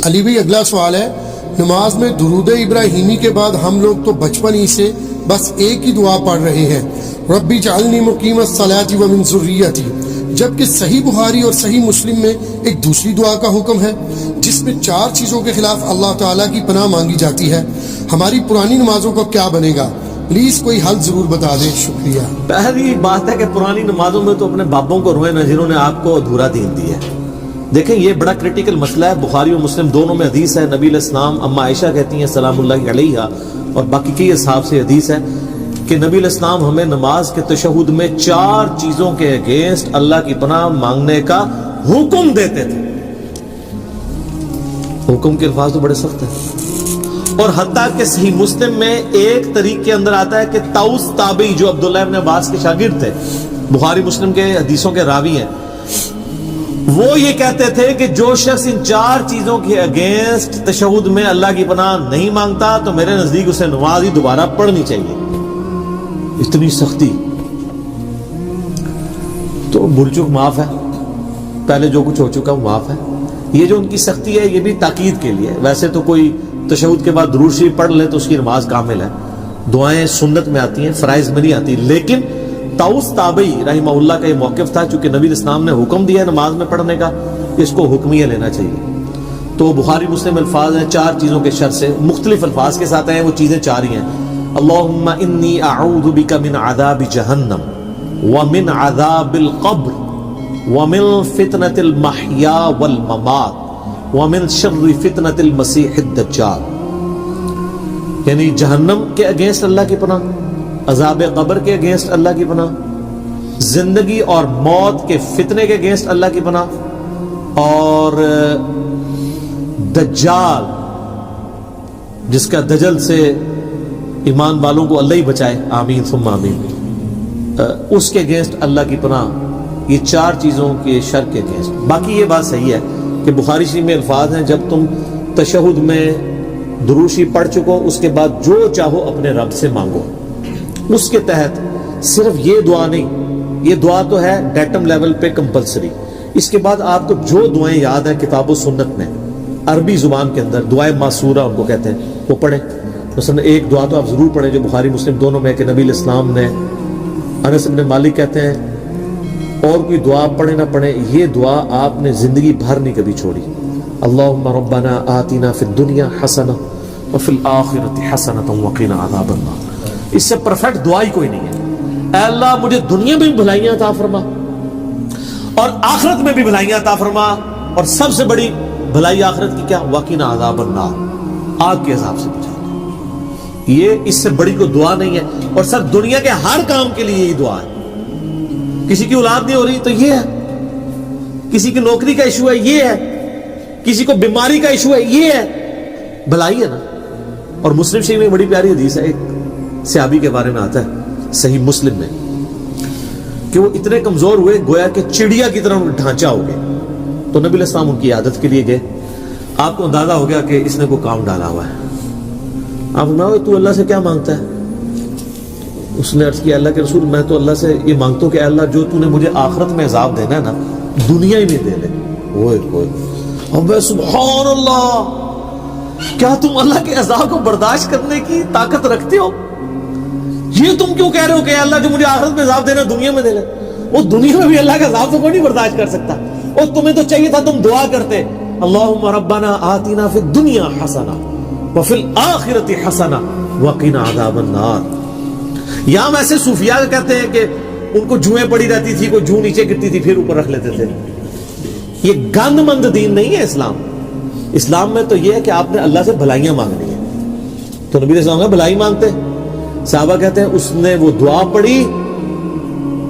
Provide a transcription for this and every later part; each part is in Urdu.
علی بھائی اگلا سوال ہے، نماز میں درود ابراہیمی کے بعد ہم لوگ تو بچپن ہی سے بس ایک ہی دعا پڑھ رہے ہیں، ربی جعلنی مقیم الصلاۃ ومن ذریتی، جبکہ صحیح بخاری اور صحیح مسلم میں ایک دوسری دعا کا حکم ہے جس میں 4 چیزوں کے خلاف اللہ تعالیٰ کی پناہ مانگی جاتی ہے۔ ہماری پرانی نمازوں کا کیا بنے گا؟ پلیز کوئی حل ضرور بتا دیں، شکریہ۔ پہلی بات ہے کہ پرانی نمازوں میں تو اپنے بابوں کو روئے نہ جنہوں نے آپ کو ادھورا دین دیا ہے۔ دیکھیں یہ بڑا کریٹیکل مسئلہ ہے، بخاری اور مسلم دونوں میں حدیث ہے، نبی علیہ السلام اما عائشہ کہتی ہیں سلام اللہ علیہا اور باقی کئی اصحاب سے حدیث ہے کہ نبی علیہ السلام ہمیں نماز کے تشہد میں 4 چیزوں کے اگینسٹ اللہ کی پناہ مانگنے کا حکم دیتے تھے۔ حکم کے الفاظ تو بڑے سخت ہیں، اور حتیٰ کہ صحیح مسلم میں ایک طریق کے اندر آتا ہے کہ طاؤس تابعی جو عبداللہ ابن عباس کے شاگرد تھے، بخاری مسلم کے حدیثوں کے راوی ہیں، وہ یہ کہتے تھے کہ جو شخص ان 4 چیزوں کے اگینسٹ تشہد میں اللہ کی پناہ نہیں مانگتا تو میرے نزدیک اسے نماز ہی دوبارہ پڑھنی چاہیے۔ اتنی سختی تو بھول چک معاف ہے، پہلے جو کچھ ہو چکا وہ معاف ہے۔ یہ جو ان کی سختی ہے یہ بھی تاکید کے لیے، ویسے تو کوئی تشہد کے بعد درود شریف پڑھ لے تو اس کی نماز کامل ہے، دعائیں سنت میں آتی ہیں، فرائض میں نہیں آتی، لیکن طاؤس تابعی رحمہ اللہ کا یہ موقف تھا، چونکہ نبی اسلام نے حکم دیا ہے نماز میں پڑھنے کا، اس کو حکمیہ لینا چاہیے۔ تو بخاری مسلم الفاظ ہیں 4 چیزوں کے شر سے، مختلف الفاظ کے ساتھ ہیں، وہ چیزیں 4 ہی ہیں۔ اللہم انی اعوذ بک من عذاب جہنم ومن عذاب القبر ومن فتنة المحیا والممات ومن شر فتنة المسیح الدجال، یعنی جہنم کے اگینسٹ اللہ کی پناہ، عذاب قبر کے اگینسٹ اللہ کی پناہ، زندگی اور موت کے فتنے کے اگینسٹ اللہ کی پناہ، اور دجال جس کا دجل سے ایمان والوں کو اللہ ہی بچائے، آمین ثم آمین، اس کے اگینسٹ اللہ کی پناہ۔ یہ 4 چیزوں کے شر کے اگینسٹ۔ باقی یہ بات صحیح ہے کہ بخاری شریف میں الفاظ ہیں جب تم تشہد میں درود شریف پڑھ چکو اس کے بعد جو چاہو اپنے رب سے مانگو، اس کے تحت صرف یہ دعا نہیں، یہ دعا تو ہے ڈیٹم لیول پہ کمپلسری، اس کے بعد آپ کو جو دعائیں یاد ہیں کتاب و سنت میں عربی زبان کے اندر دعائیں معصورہ ان کو کہتے ہیں، وہ پڑھیں۔ مثلا ایک دعا تو آپ ضرور پڑھیں جو بخاری مسلم دونوں میں کہ نبی علیہ السلام نے، انس بن مالک کہتے ہیں اور کوئی دعا پڑھیں نہ پڑھیں یہ دعا آپ نے زندگی بھر نہیں کبھی چھوڑی، اللہم ربنا آتنا فی الدنیا حسنہ وفی الآخرۃ حسنۃ وقنا عذاب النار۔ اس سے پرفیکٹ دعا ہی کوئی نہیں ہے۔ اے اللہ مجھے دنیا میں بھی بھلائیاں عطا فرما اور آخرت میں بھی بھلائیاں عطا فرما، اور سب سے بڑی بھلائی آخرت کی کیا؟ وقنا عذاب النار، آگ کے عذاب سے بچا۔ یہ اس سے بڑی کوئی دعا نہیں ہے، اور سب دنیا کے ہر کام کے لیے یہی دعا ہے۔ کسی کی اولاد نہیں ہو رہی تو یہ ہے، کسی کی نوکری کا ایشو ہے یہ ہے، کسی کو بیماری کا ایشو ہے یہ ہے، بھلائی ہے نا۔ اور مسلم شریف میں بڑی پیاری حدیث ہے، ایک صحابی کے بارے میں آتا ہے صحیح مسلم میں کہ وہ اتنے کمزور ہوئے گویا کہ چڑیا کی طرح ڈھانچہ ہو گئے، تو نبی علیہ السلام ان کی عادت کے لیے گئے، آپ کو اندازہ ہو گیا کہ اس نے کوئی کام ڈالا ہوا ہے، آپ فرمایا تو اللہ سے کیا مانگتا ہے؟ اس نے عرض کیا اللہ کے رسول میں تو اللہ سے یہ مانگتا ہوں کہ اللہ جو تو نے مجھے آخرت میں عذاب دینا ہے نا دنیا ہی میں دے لے۔ اب سبحان اللہ، کیا تم اللہ کے عذاب کو برداشت کرنے کی طاقت رکھتے ہو؟ یہ تم کیوں کہہ رہے ہو کہ اللہ جو مجھے آخرت میں عذاب دینا دنیا میں دے لے؟ وہ دنیا میں بھی اللہ کا عذاب تو کوئی نہیں برداشت کر سکتا، اور تمہیں تو چاہیے تھا تم دعا کرتے اللہم ربنا آتنا فی الدنیا حسنہ وفی الآخرۃ حسنہ وقنا عذاب النار۔ یہاں ویسے صوفیاء کہتے ہیں کہ ان کو جوئیں پڑی رہتی تھی، کوئی جو نیچے گرتی تھی پھر اوپر رکھ لیتے تھے۔ یہ گند مند دین نہیں ہے اسلام۔ اسلام میں تو یہ ہے کہ آپ نے اللہ سے بھلائیاں مانگنی ہے، تو نبی علیہ السلام بھلائی مانگتے، صحابہ کہتے ہیں اس نے وہ دعا پڑھی،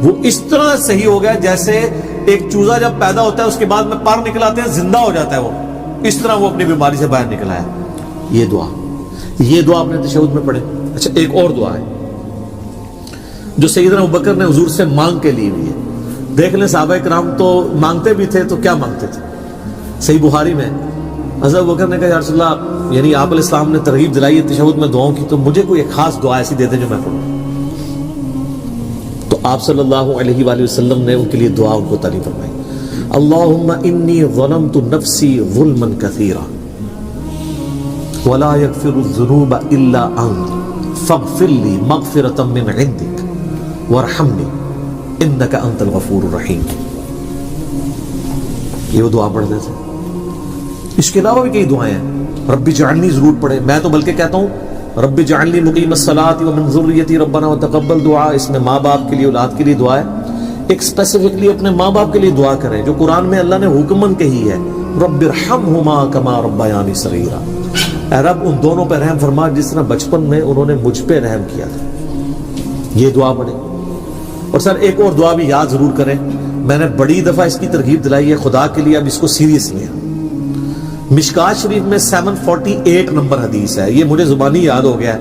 وہ اس طرح صحیح ہو گیا جیسے ایک چوزا جب پیدا ہوتا ہے اس کے بعد میں پر نکلاتے ہیں زندہ ہو جاتا ہے، وہ اس طرح وہ اپنی بیماری سے باہر نکلا ہے۔ یہ دعا آپ نے تشہد میں پڑھے۔ اچھا ایک اور دعا ہے جو سیدنا ابوبکر نے حضور سے مانگ کے لی ہوئی ہے، دیکھ لیں صحابہ کرام تو مانگتے بھی تھے تو کیا مانگتے تھے۔ صحیح بخاری میں حضرت ابوبکر نے کہا یا رسول اللہ، یعنی آپ علیہ السلام نے ترغیب دلائی ہے تشہد میں دعاؤں کی، تو مجھے کوئی ایک خاص دعا ایسی دے دیں جو میں پڑھوں۔ تو آپ صلی اللہ علیہ وآلہ وسلم نے ان کے لیے دعا ان کو تعلیم فرمائی، اللہم انی ظلمت نفسی ظلما کثیرا ولا یغفر الذنوب الا انت فاغفر لی مغفرۃ من عندک وارحمنی انک انت الغفور الرحیم. یہ وہ دعا پڑھتے تھے. اس کے علاوہ بھی کئی دعائیں ہیں. رب اجعلنی ضرور پڑھے. میں تو بلکہ کہتا ہوں رب اجعلنی مقیم الصلاۃ ومن ذریتی ربنا وتقبل دعا. اس میں ماں باپ کے لیے اولاد کے لیے دعا ہے. ایک اسپیسیفکلی اپنے ماں باپ کے لیے دعا کریں جو قرآن میں اللہ نے حکمن کہی ہے, رب ارحمہما کما ربیانی صغیرا. اے رب ان دونوں پہ رحم فرما جس طرح بچپن میں انہوں نے مجھ پہ رحم کیا تھا. یہ دعا پڑھیں. اور سر ایک اور دعا بھی یاد ضرور کریں. میں نے بڑی دفعہ اس کی ترغیب دلائی ہے, خدا کے لیے اب اس کو سیریس لیں. مشکات شریف میں 748 نمبر حدیث ہے. یہ مجھے زبانی یاد ہو گیا ہے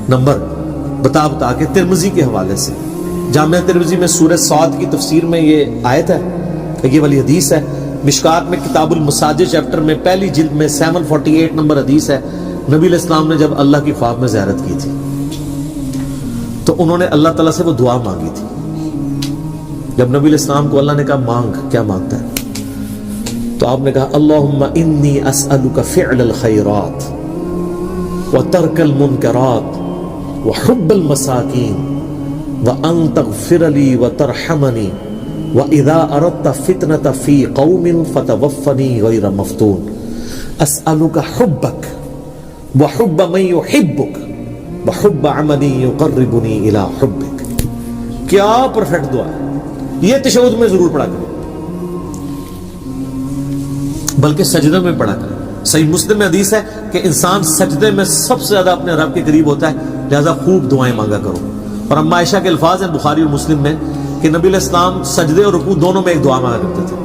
نمبر بتا کے, ترمذی کے حوالے سے. جامعہ ترمذی میں سورہ صاد کی تفسیر میں یہ آیت ہے, یہ والی حدیث ہے. مشکات میں کتاب المساجد چیپٹر میں پہلی جلد میں 748 نمبر حدیث ہے. نبی علیہ السلام نے جب اللہ کی خواب میں زیارت کی تھی تو انہوں نے اللہ تعالیٰ سے وہ دعا مانگی تھی. جب نبی علیہ السلام کو اللہ نے کہا مانگ, کیا مانگتا ہے, تو آپ نے کہا اللہم انی اسألک فعل الخیرات وترک المنکرات وحب المساکین وان تغفر لی وترحمنی واذا اردت فتنة فی قوم فتوفنی غیر مفتون اسألک حبک وحب من یحبک وحب عملی یقربنی الی حبک. کیا پرفیکٹ دعا ہے. یہ تشہد میں ضرور پڑھا کریں, بلکہ سجدے میں پڑھا کریں. صحیح مسلم میں حدیث ہے کہ انسان سجدے میں سب سے زیادہ اپنے رب کے قریب ہوتا ہے, لہذا خوب دعائیں مانگا کرو. اور اما عائشہ کے الفاظ ہیں بخاری اور مسلم میں کہ نبی علیہ السلام سجدے اور رکوع دونوں میں ایک دعا مانگا کرتے تھے,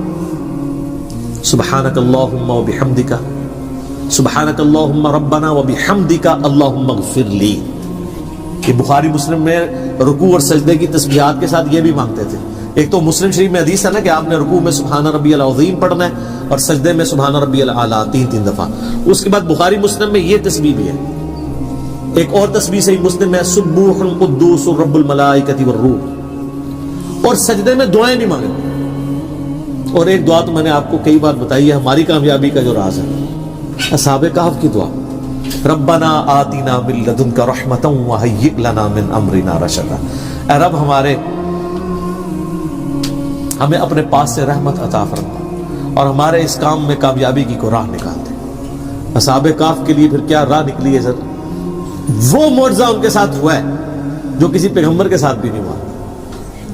سبحانک اللہم وبحمدک, سبحانک اللہم ربنا وبحمدک اللہم اغفر لی. کہ بخاری مسلم میں رکوع اور سجدے کی تسبیحات کے ساتھ یہ بھی مانگتے تھے. ایک تو مسلم شریف میں حدیث ہے نا کہ آپ نے رکوع میں سبحان ربی العظیم پڑھنا ہے اور سجدے میں سبحان ربی الاعلیٰ 3 دفعہ. اس کے بعد بخاری مسلم میں یہ تسبیح بھی ہے. ایک اور تسبیح صحیح مسلم میں سبوح القدوس رب الملائکۃ والروح. اور سجدے میں دعائیں نہیں مانگیں. اور ایک دعا تو میں نے آپ کو کئی بار بتائی ہے, ہماری کامیابی کا جو راز ہے, اصحاب کہف کی دعا, ربنا آتنا من لدنک رحمۃ وہیئ لنا من امرنا رشدا. اے رب ہمیں اپنے پاس سے رحمت عطا فرما اور ہمارے اس کام میں کامیابی کی کو راہ نکال دے. اصحاب کہف کے لیے پھر کیا راہ نکلی ہے سر. وہ معجزہ ان کے ساتھ ہوا ہے جو کسی پیغمبر کے ساتھ بھی نہیں ہوا.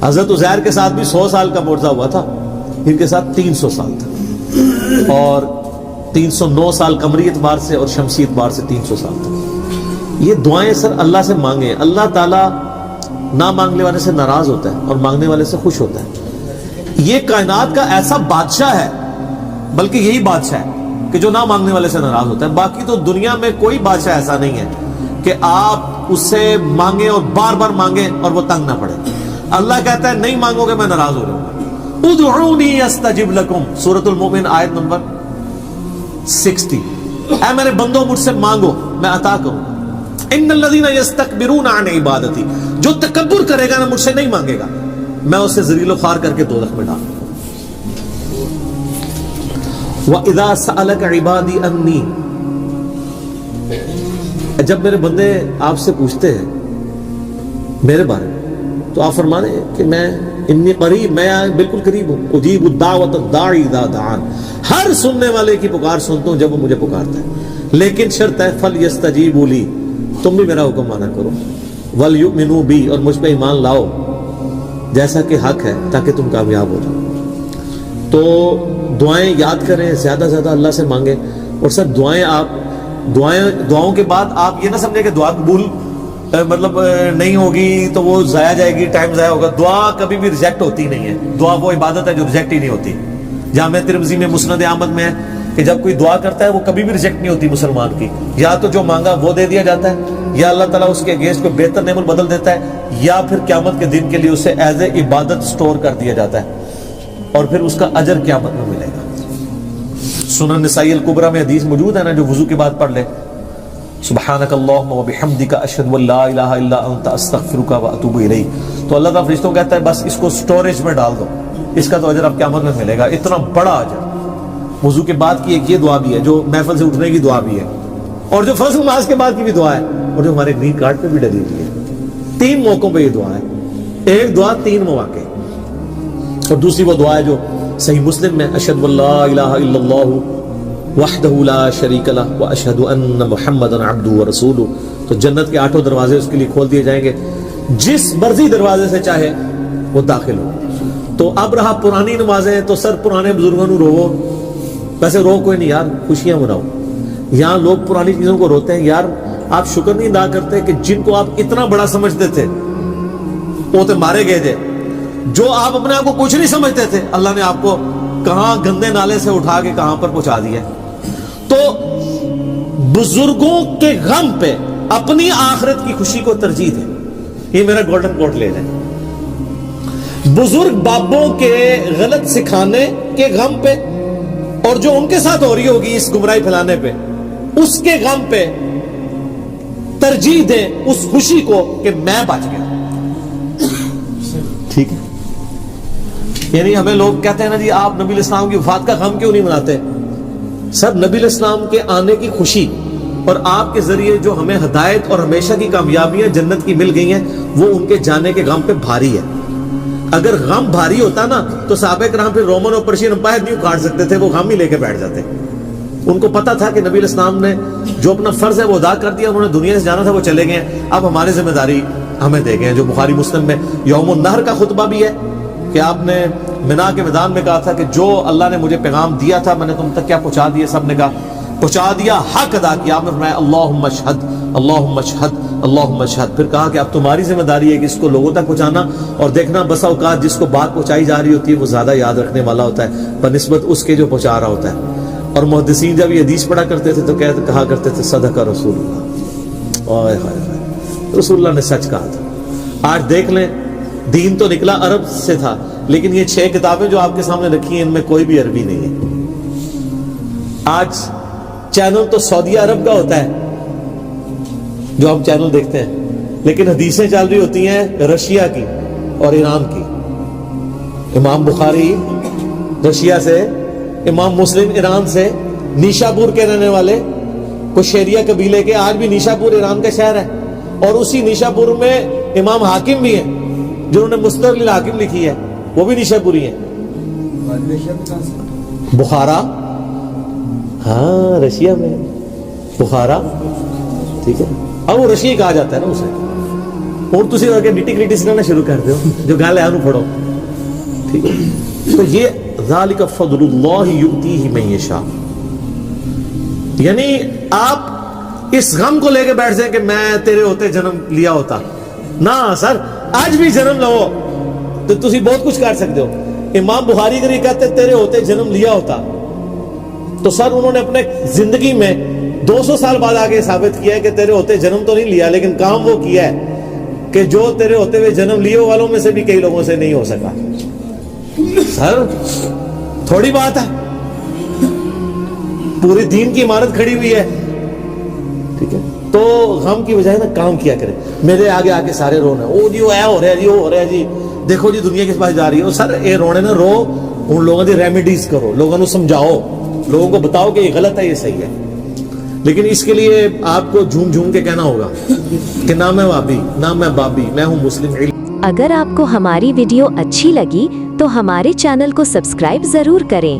حضرت عزیر کے ساتھ بھی 100 سال کا معجزہ ہوا تھا, ان کے ساتھ 300 سال تھا, اور 309 سال قمری اعتبار سے اور شمسی اعتبار سے 300 سال تک. یہ دعائیں سر اللہ سے مانگیں. اللہ تعالیٰ نہ مانگنے والے سے ناراض ہوتا ہے اور مانگنے والے سے خوش ہوتا ہے. یہ کائنات کا ایسا بادشاہ ہے, بلکہ یہی بادشاہ ہے کہ جو نہ مانگنے والے سے ناراض ہوتا ہے. باقی تو دنیا میں کوئی بادشاہ ایسا نہیں ہے کہ آپ اس سے مانگیں اور بار بار مانگیں اور وہ تنگ نہ پڑے. اللہ کہتا ہے نہیں مانگو گے میں ناراض ہو جاؤں گا. ادعونی استجب لکم, سورۃ المومن آیت نمبر 60. اے میرے بندوں مجھ سے مانگو میں عطا کروں گا. ان الذین یستکبرون عن عبادتی, جو تکبر کرے گا نا مجھ سے نہیں مانگے گا, میں اسے ذلیل و خوار کر کے دوزخ میں ڈالوں گا. وَإِذَا سَأَلَكَ عِبَادِي أَنِّي, جب میرے بندے آپ سے پوچھتے ہیں میرے بارے میں تو آپ فرمانے کہ میں انی قریب, میں بالکل قریب ہوں. اجیب الدعوۃ الداعی اذا دعان, ہر سننے والے کی پکار سنتا ہوں جب وہ مجھے پکارتا ہے. لیکن شرط ہے فلیستجیبوا لی, تم بھی میرا حکم مانا کرو, ولیؤمنوا بی, اور مجھ پہ ایمان لاؤ جیسا کہ حق ہے تاکہ تم کامیاب ہو جاؤ. تو دعائیں یاد کریں, زیادہ سے زیادہ اللہ سے مانگیں. اور سر دعاؤں کے بعد آپ یہ نہ سمجھیں کہ دعا قبول مطلب نہیں ہوگی تو وہ ضائع جائے گی, ٹائم ضائع ہوگا. دعا کبھی بھی ریجیکٹ ہوتی نہیں ہے. دعا وہ عبادت ہے جو ریجیکٹ ہی نہیں ہوتی. جامعہ ترمذی میں مسند احمد میں ہے کہ جب کوئی دعا کرتا ہے وہ کبھی بھی ریجیکٹ نہیں ہوتی مسلمان کی. یا تو جو مانگا وہ دے دیا جاتا ہے, یا اللہ تعالیٰ اس کے اگینسٹ کو بہتر نعمت بدل دیتا ہے, یا پھر قیامت کے دن کے لیے اسے ایز اے عبادت سٹور کر دیا جاتا ہے اور پھر اس کا اجر قیامت میں ملے گا. سنن نسائی الکبریٰ میں حدیث موجود ہے نا, جو وضو کے بعد پڑھ لے, سبحانک اللہم وبحمدک اشہد ان لا الہ الا انت استغفرک واتوب الیک, تو اللہ تعالیٰ فرشتوں کہتا ہے بس اس کو سٹوریج میں ڈال دو, اس کا تو اجر اب قیامت میں ملے گا. اتنا بڑا اجر. وضو کے بعد کی ایک یہ دعا بھی ہے جو محفل سے اٹھنے کی دعا بھی ہے, اور جو فرض نماز کے بعد کی بھی دعا ہے اور جو ہمارے گرین کارڈ پہ بھی ڈلی ہوئی ہے. 3 موقعوں پہ یہ دعا ہے. ایک دعا 3 مواقع, اور دوسری وہ دعا ہے جو صحیح مسلم میں اشہد اللہ الہ الا اللہ وحدہ لا شریک لہ واشہد ان محمدا عبدہ ورسولہ. تو جنت کے 8 دروازے اس کے لیے کھول دیے جائیں گے, جس مرضی دروازے سے چاہے وہ داخل ہو. تو اب رہا پرانی نمازیں, تو سر پرانے بزرگوں کو رو, ویسے رو کوئی نہیں یار, خوشیاں مناؤ. یہاں لوگ پرانی چیزوں کو روتے ہیں. یار آپ شکر نہیں ادا کرتے کہ جن کو آپ اتنا بڑا سمجھتے تھے وہ تو مارے گئے تھے. جو آپ اپنے آپ کو کچھ نہیں سمجھتے تھے, اللہ نے آپ کو کہاں گندے نالے سے اٹھا کے کہاں پر پہنچا دیا. تو بزرگوں کے غم پہ اپنی آخرت کی خوشی کو ترجیح دیں. یہ میرا گولڈن کوٹ لے لیں. بزرگ بابوں کے غلط سکھانے کے غم پہ اور جو ان کے ساتھ ہو رہی ہوگی اس گمراہی پھیلانے پہ, اس کے غم پہ ترجیح دیں اس خوشی کو کہ میں بچ گیا. ٹھیک ہے. یعنی ہمیں لوگ کہتے ہیں نا جی آپ نبی الاسلام کی وفات کا غم کیوں نہیں مناتے. سر نبی الاسلام کے آنے کی خوشی اور آپ کے ذریعے جو ہمیں ہدایت اور ہمیشہ کی کامیابیاں جنت کی مل گئی ہیں وہ ان کے جانے کے غم پہ بھاری ہے. اگر غم بھاری ہوتا نا تو صحابہ کرام پھر رومن اور پرشین امپائر نہیں کاٹ سکتے تھے, وہ غم ہی لے کے بیٹھ جاتے. ان کو پتا تھا کہ نبی الاسلام نے جو اپنا فرض ہے وہ ادا کر دیا, انہوں نے دنیا سے جانا تھا, وہ چلے گئے ہیں. اب ہماری ذمہ داری ہمیں دے گئے ہیں. جو بخاری مسلم میں یوم النحر کا خطبہ بھی ہے کہ آپ نے منا کے میدان میں کہا تھا کہ جو اللہ نے مجھے پیغام دیا تھا میں نے تم تک کیا پہنچا دیا. سب نے کہا پہنچا دیا, حق ادا کیا. آپ نے فرمایا اللہم اشہد اللہم اشہد اللہم اشہد. پھر کہا کہ اب تمہاری ذمہ داری ہے کہ اس کو لوگوں تک پہنچانا, اور دیکھنا بسا اوقات جس کو بات پہنچائی جا رہی ہوتی ہے وہ زیادہ یاد رکھنے والا ہوتا ہے بنسبت اس کے جو پہنچا رہا ہوتا ہے. اور محدثین جب یہ حدیث پڑھا کرتے تھے تو کہا کرتے تھے صدق رسول اللہ. اوئے ہائے ہائے, رسول اللہ نے سچ کہا تھا. آج دیکھ لیں دین تو نکلا عرب سے تھا, لیکن یہ 6 کتابیں جو آپ کے سامنے رکھی ہیں ان میں کوئی بھی عربی نہیں ہے. آج چینل تو سعودیہ عرب کا ہوتا ہے جو ہم چینل دیکھتے ہیں, لیکن حدیثیں چل رہی ہوتی ہیں رشیا کی اور ایران کی. امام بخاری رشیا سے, امام مسلم ایران سے, نیشاپور کے رہنے والے کشیریا قبیلے کے. آج بھی نیشاپور ایران کا شہر ہے, اور اسی نیشاپور میں امام حاکم بھی ہیں جنہوں نے مستدرک الحاکم لکھی ہے, وہ بھی نیشاپوری ہیں. بخارا, ہاں رشیا میں بخارا, ٹھیک ہے. اب وہ رشیا کہا جاتا ہے نا اسے, اور تسی آگے ڈیٹی کریٹی سنانا شروع کر دو جو گال ہے انہوں پڑھو, ٹھیک ہے. تو یہ ذالک فضل اللہ یؤتیہ من یشاء. یعنی آپ اس غم کو لے کے بیٹھ جائیں کہ میں تیرے ہوتے جنم لیا ہوتا. نہ سر, آج بھی جنم لو تو تسی بہت کچھ کر سکتے ہو. امام بخاری کے لیے کہتے تیرے ہوتے جنم لیا ہوتا, تو سر انہوں نے اپنے زندگی میں 200 سال بعد آگے ثابت کیا ہے کہ تیرے ہوتے جنم تو نہیں لیا, لیکن کام وہ کیا ہے کہ جو تیرے ہوتے ہوئے جنم لیے والوں میں سے بھی کئی لوگوں سے نہیں ہو سکا. سر تھوڑی بات ہے, پورے دین کی عمارت کھڑی ہوئی ہے, ٹھیک ہے. تو غم کی بجائے نا کام کیا کرے. میرے آگے آگے سارے رونا, او جی وہ ہو رہا ہے جی, وہ ہو رہا ہے جی, دیکھو جی دنیا کس پاس جا رہی ہے. سر اے رونے نہ رو, ان لوگوں کی ریمیڈیز کرو, لوگوں کو سمجھاؤ, لوگوں کو بتاؤ کہ یہ غلط ہے یہ صحیح ہے. لیکن اس کے لیے آپ کو جھوم جھوم کے کہنا ہوگا کہ نہ میں وابی نہ میں بابی, میں ہوں مسلم. اگر آپ کو ہماری ویڈیو اچھی لگی تو ہمارے چینل کو سبسکرائب ضرور کریں.